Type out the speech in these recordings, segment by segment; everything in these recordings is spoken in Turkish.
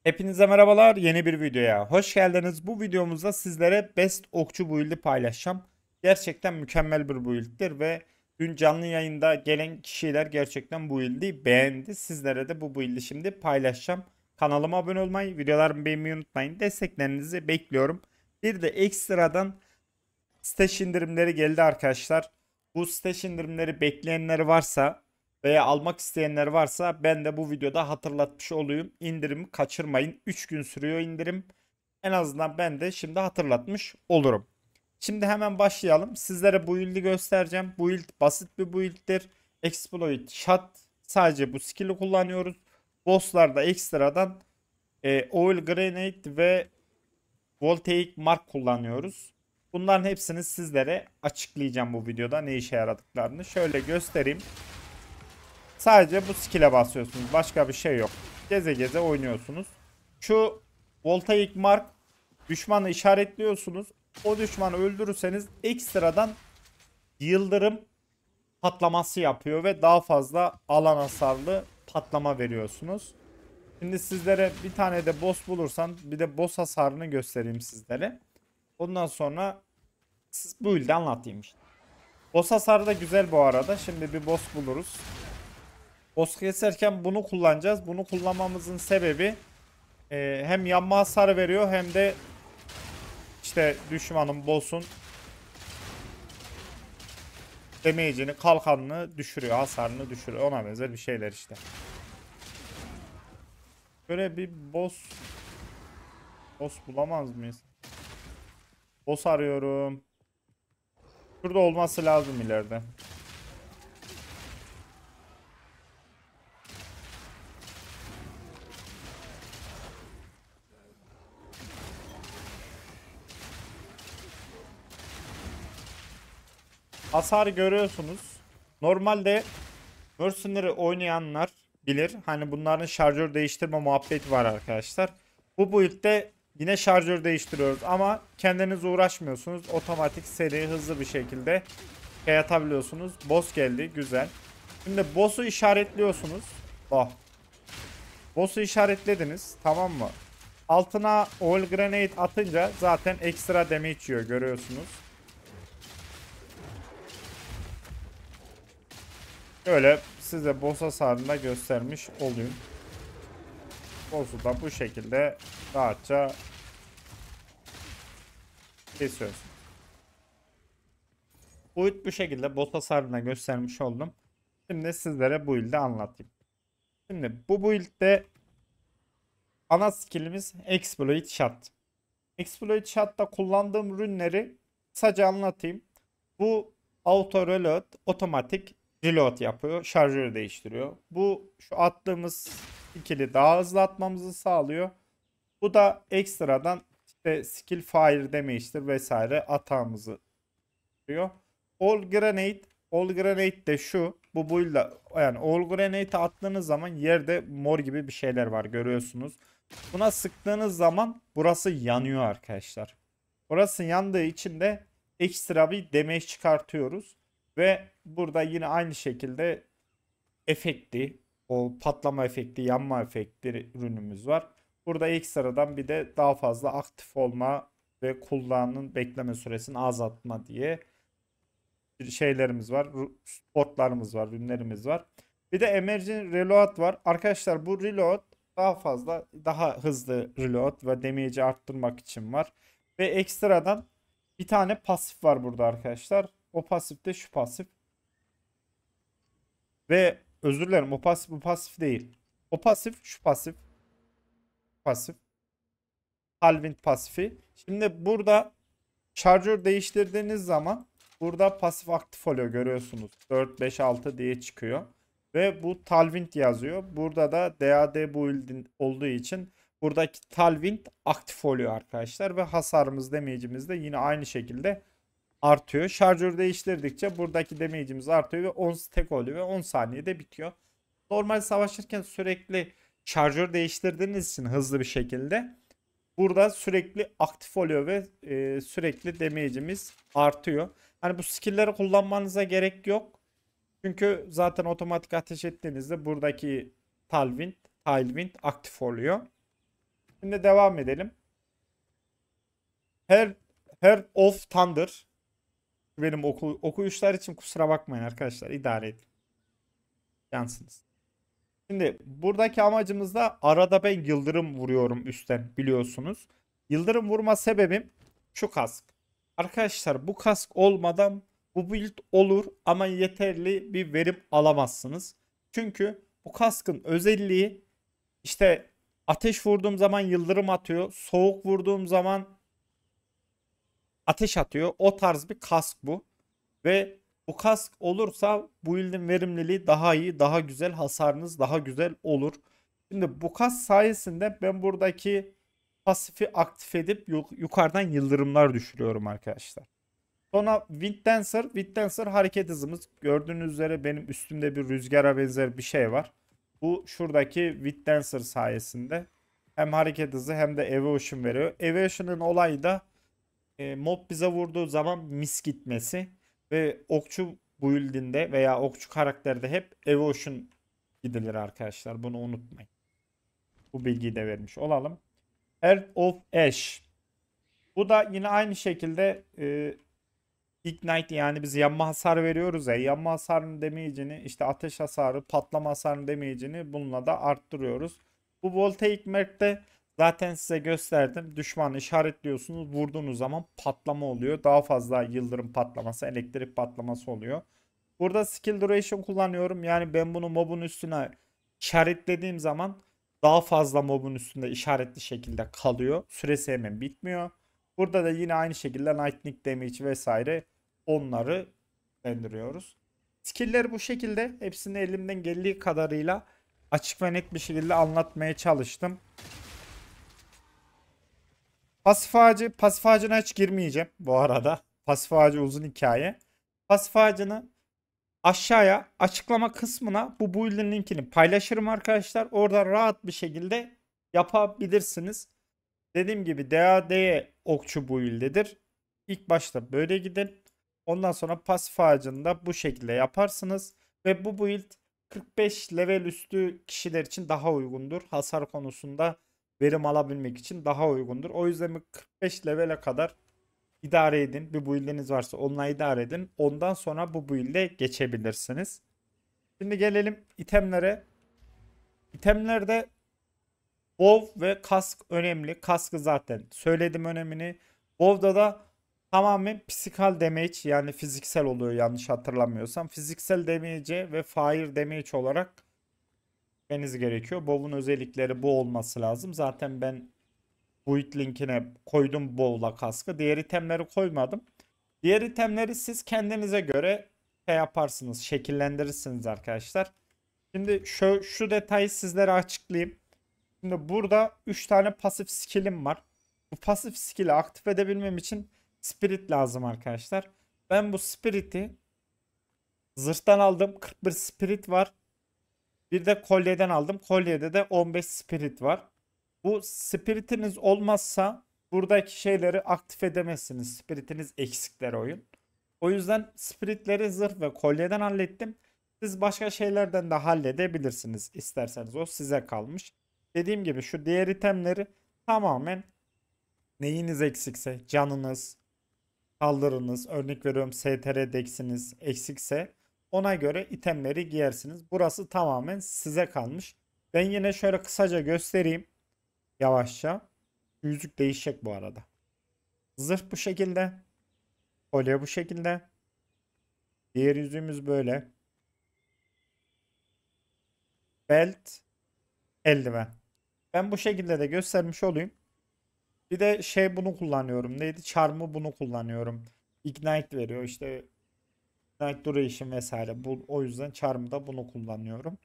Hepinize merhabalar. Yeni bir videoya hoş geldiniz. Bu videomuzda sizlere Best Okçu build'i paylaşacağım. Gerçekten mükemmel bir build'dir ve dün canlı yayında gelen kişiler gerçekten bu build'i beğendi. Sizlere de bu build'i şimdi paylaşacağım. Kanalıma abone olmayı, videolarımı beğenmeyi unutmayın. Desteklerinizi bekliyorum. Bir de ekstradan stash indirimleri geldi arkadaşlar. Bu stash indirimleri bekleyenler varsa veya almak isteyenler varsa ben de bu videoda hatırlatmış olayım. İndirimi kaçırmayın. 3 gün sürüyor indirim. En azından ben de şimdi hatırlatmış olurum. Şimdi hemen başlayalım. Sizlere bu build'i göstereceğim. Bu build basit bir build'dir. Exploit shot, sadece bu skill'i kullanıyoruz. Boss'larda ekstradan Oil Grenade ve Voltaic Mark kullanıyoruz. Bunların hepsini sizlere açıklayacağım bu videoda ne işe yaradıklarını. Şöyle göstereyim. Sadece bu skill'e basıyorsunuz. Başka bir şey yok. Geze geze oynuyorsunuz. Şu Voltaic Mark, düşmanı işaretliyorsunuz. O düşmanı öldürürseniz ekstradan yıldırım patlaması yapıyor ve daha fazla alan hasarlı patlama veriyorsunuz. Şimdi sizlere bir tane de boss bulursan bir de boss hasarını göstereyim sizlere. Ondan sonra bu build'i anlatayım işte. Boss hasarı da güzel bu arada. Şimdi bir boss buluruz. Boss keserken bunu kullanacağız. Bunu kullanmamızın sebebi hem yanma hasarı veriyor hem de işte düşmanın, boss'un damage'ini, kalkanını düşürüyor, hasarını düşürüyor. Ona benzer bir şeyler işte. Böyle bir boss bulamaz mıyız? Boss arıyorum. Şurada olması lazım ileride. Hasarı görüyorsunuz. Normalde Mercenary oynayanlar bilir. Hani bunların şarjör değiştirme muhabbeti var arkadaşlar. Bu build'de yine şarjör değiştiriyoruz ama kendiniz uğraşmıyorsunuz. Otomatik, seri, hızlı bir şekilde şey atabiliyorsunuz. Boss geldi. Güzel. Şimdi boss'u işaretliyorsunuz. Oh. Boss'u işaretlediniz. Tamam mı? Altına Oil Grenade atınca zaten ekstra damage yiyor. Görüyorsunuz. Öyle size boss hasarını da göstermiş olayım. Boss'u da bu şekilde rahatça kesiyoruz. Bu şekilde boss hasarını göstermiş oldum. Şimdi sizlere bu build'i anlatayım. Şimdi bu build'de ana skillimiz Exploit Shot. Exploit Shot'ta kullandığım ürünleri kısaca anlatayım. Bu auto reload, otomatik reload yapıyor. Şarjörü değiştiriyor. Bu şu attığımız skill'i daha hızlı atmamızı sağlıyor. Bu da ekstradan işte skill fire damage'tir vesaire atağımızı yapıyor. All Grenade. All Grenade de şu. Bu build'da yani All Grenade'i attığınız zaman yerde mor gibi bir şeyler var, görüyorsunuz. Buna sıktığınız zaman burası yanıyor arkadaşlar. Burası yandığı için de ekstra bir damage çıkartıyoruz. Ve burada yine aynı şekilde efekti, o patlama efekti, yanma efekti ürünümüz var. Burada ekstradan bir de daha fazla aktif olma ve cooldown'ın bekleme süresini azaltma diye şeylerimiz var. Spotlarımız var, ürünlerimiz var. Bir de Emerging Reload var. Arkadaşlar bu reload daha fazla, daha hızlı reload ve damage'i arttırmak için var. Ve ekstradan bir tane pasif var burada arkadaşlar. O pasif de şu pasif. Ve özür dilerim, o pasif bu pasif değil. O pasif şu pasif. Pasif. Tailwind pasifi. Şimdi burada şarjör değiştirdiğiniz zaman burada pasif aktif oluyor, görüyorsunuz. 4, 5, 6 diye çıkıyor. Ve bu Tailwind yazıyor. Burada da DAD build'in olduğu için buradaki Tailwind aktif oluyor arkadaşlar. Ve hasarımız, damage'imiz de yine aynı şekilde artıyor. Şarjör değiştirdikçe buradaki damage'imiz artıyor ve 10 stack oluyor ve 10 saniyede bitiyor. Normal savaşırken sürekli şarjör değiştirdiğiniz için hızlı bir şekilde burada sürekli aktif oluyor ve sürekli damage'imiz artıyor. Hani bu skill'leri kullanmanıza gerek yok. Çünkü zaten otomatik ateş ettiğinizde buradaki Tailwind aktif oluyor. Şimdi devam edelim. Her Her of Thunder. Benim okuyuşlar için kusura bakmayın arkadaşlar. İdare edin. Yansınız. Şimdi buradaki amacımız da arada ben yıldırım vuruyorum üstten biliyorsunuz. Yıldırım vurma sebebim şu kask. Arkadaşlar bu kask olmadan bu build olur ama yeterli bir verim alamazsınız. Çünkü bu kaskın özelliği işte ateş vurduğum zaman yıldırım atıyor. Soğuk vurduğum zaman ateş atıyor. O tarz bir kask bu. Ve bu kask olursa build'in verimliliği daha iyi, daha güzel, hasarınız daha güzel olur. Şimdi bu kask sayesinde ben buradaki pasifi aktif edip yukarıdan yıldırımlar düşürüyorum arkadaşlar. Sonra Wind Dancer. Wind Dancer hareket hızımız. Gördüğünüz üzere benim üstümde bir rüzgara benzer bir şey var. Bu şuradaki Wind Dancer sayesinde hem hareket hızı hem de Evasion veriyor. Evasion'ın olayı da mob bize vurduğu zaman mis gitmesi ve okçu build'inde veya okçu karakterde hep Evasion gidilir arkadaşlar. Bunu unutmayın. Bu bilgiyi de vermiş olalım. Heart of Ash. Bu da yine aynı şekilde Ignite, yani biz yanma hasar veriyoruz ya. Yanma hasarının damage'ini, işte ateş hasarı, patlama hasarının damage'ini bununla da arttırıyoruz. Bu Voltaic Merc'te zaten size gösterdim. Düşmanı işaretliyorsunuz. Vurduğunuz zaman patlama oluyor. Daha fazla yıldırım patlaması, elektrik patlaması oluyor. Burada skill duration kullanıyorum. Yani ben bunu mobun üstüne işaretlediğim zaman daha fazla mobun üstünde işaretli şekilde kalıyor. Süresi hemen bitmiyor. Burada da yine aynı şekilde lightning damage vesaire onları indiriyoruz. Skill'leri bu şekilde. Hepsini elimden geldiği kadarıyla açık ve net bir şekilde anlatmaya çalıştım. Pasif ağacına hiç girmeyeceğim bu arada. Pasif ağacı uzun hikaye. Pasif ağacını aşağıya açıklama kısmına bu build'in linkini paylaşırım arkadaşlar. Orada rahat bir şekilde yapabilirsiniz. Dediğim gibi DAD okçu build'idir. İlk başta böyle gidin. Ondan sonra pasif ağacını da bu şekilde yaparsınız. Ve bu build 45 level üstü kişiler için daha uygundur. Hasar konusunda verim alabilmek için daha uygundur. O yüzden 45 level'e kadar idare edin. Bir build'iniz varsa onunla idare edin. Ondan sonra bu build'e geçebilirsiniz. Şimdi gelelim itemlere. İtemlerde WoW ve kask önemli. Kaskı zaten söyledim önemini. WoW'da da tamamen physical damage, yani fiziksel oluyor yanlış hatırlamıyorsam. Fiziksel damage ve fire damage olarak gitmeniz gerekiyor. WoW'un özellikleri bu olması lazım. Zaten ben build linkine koydum WoW'la kaskı. Diğer itemleri koymadım. Diğer itemleri siz kendinize göre şey yaparsınız, şekillendirirsiniz arkadaşlar. Şimdi şu detayı sizlere açıklayayım. Şimdi burada 3 tane pasif skill'im var. Bu pasif skill'i aktif edebilmem için spirit lazım arkadaşlar. Ben bu spirit'i zırhtan aldım. 41 spirit var. Bir de kolyeden aldım. Kolyede de 15 spirit var. Bu spiritiniz olmazsa buradaki şeyleri aktif edemezsiniz. Spiritiniz eksikler oyun. O yüzden spiritleri zırh ve kolyeden hallettim. Siz başka şeylerden de halledebilirsiniz isterseniz. O size kalmış. Dediğim gibi şu diğer itemleri tamamen neyiniz eksikse, canınız, saldırınız, örnek veriyorum STR deksiniz eksikse ona göre itemleri giyersiniz. Burası tamamen size kalmış. Ben yine şöyle kısaca göstereyim yavaşça. Yüzük değişecek bu arada. Zırh bu şekilde. Kolye bu şekilde. Diğer yüzüğümüz böyle. Belt, eldiven. Ben bu şekilde de göstermiş olayım. Bir de şey bunu kullanıyorum. Neydi? Charm'ı bunu kullanıyorum. Ignite veriyor. İşte Ignite Duration vesaire. O yüzden Charm'ı da bunu kullanıyorum.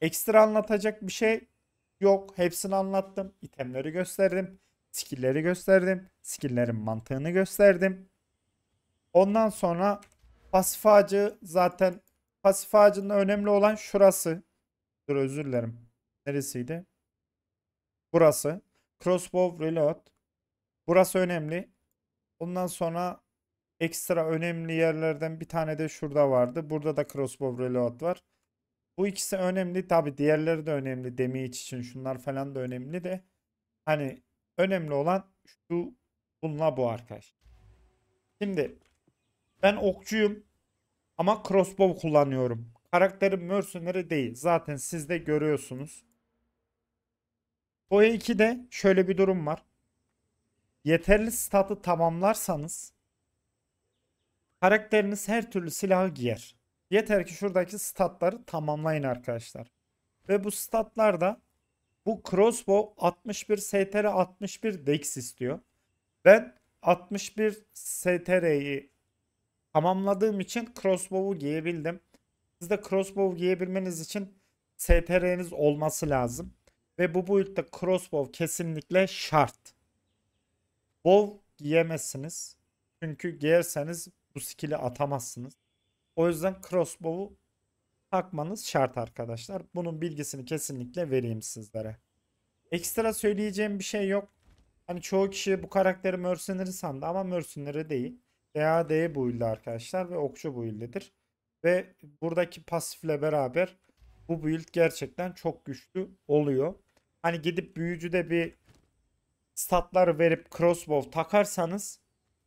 Ekstra anlatacak bir şey yok. Hepsini anlattım. İtemleri gösterdim. Skill'leri gösterdim. Skill'lerin mantığını gösterdim. Ondan sonra pasif ağacı, zaten pasif ağacında önemli olan şurası. Dur özür dilerim. Neresiydi? Burası. Crossbow Reload. Burası önemli. Ondan sonra ekstra önemli yerlerden bir tane de şurada vardı. Burada da Crossbow Reload var. Bu ikisi önemli. Tabi diğerleri de önemli. Damage için şunlar falan da önemli de. Hani önemli olan şu, bununla bu arkadaş. Şimdi ben okçuyum ama crossbow kullanıyorum. Karakterim mercenary değil. Zaten siz de görüyorsunuz. Boya 2'de şöyle bir durum var. Yeterli statı tamamlarsanız karakteriniz her türlü silahı giyer. Yeter ki şuradaki statları tamamlayın arkadaşlar. Ve bu statlarda bu crossbow 61 STR 61 dex istiyor. Ben 61 STR'yi tamamladığım için crossbow'u giyebildim. Siz de crossbow giyebilmeniz için STR'niz olması lazım. Ve bu build'de crossbow kesinlikle şart. Bow giyemezsiniz. Çünkü giyerseniz bu skill'i atamazsınız. O yüzden crossbow'u takmanız şart arkadaşlar. Bunun bilgisini kesinlikle vereyim sizlere. Ekstra söyleyeceğim bir şey yok. Hani çoğu kişi bu karakteri mercenary sandı ama mercenary değil. DAD build'i arkadaşlar ve okçu build'idir. Ve buradaki pasifle beraber bu build gerçekten çok güçlü oluyor. Hani gidip büyücüde bir statları verip crossbow takarsanız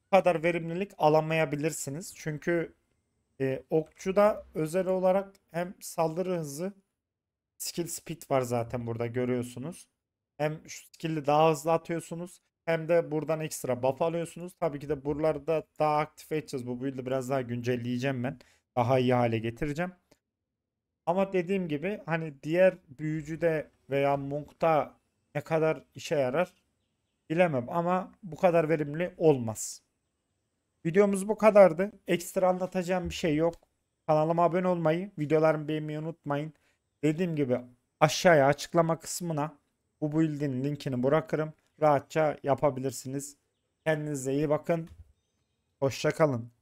bu kadar verimlilik alamayabilirsiniz. Çünkü okçuda özel olarak hem saldırı hızı, skill speed var zaten burada görüyorsunuz. Hem şu skill'i daha hızlı atıyorsunuz hem de buradan ekstra buff alıyorsunuz. Tabii ki de buraları da daha aktif edeceğiz. Bu build'i biraz daha güncelleyeceğim ben. Daha iyi hale getireceğim. Ama dediğim gibi hani diğer büyücüde veya monk'ta ne kadar işe yarar bilemem ama bu kadar verimli olmaz. Videomuz bu kadardı. Ekstra anlatacağım bir şey yok. Kanalıma abone olmayı, videolarımı beğenmeyi unutmayın. Dediğim gibi aşağıya açıklama kısmına bu build'in linkini bırakırım. Rahatça yapabilirsiniz. Kendinize iyi bakın. Hoşça kalın.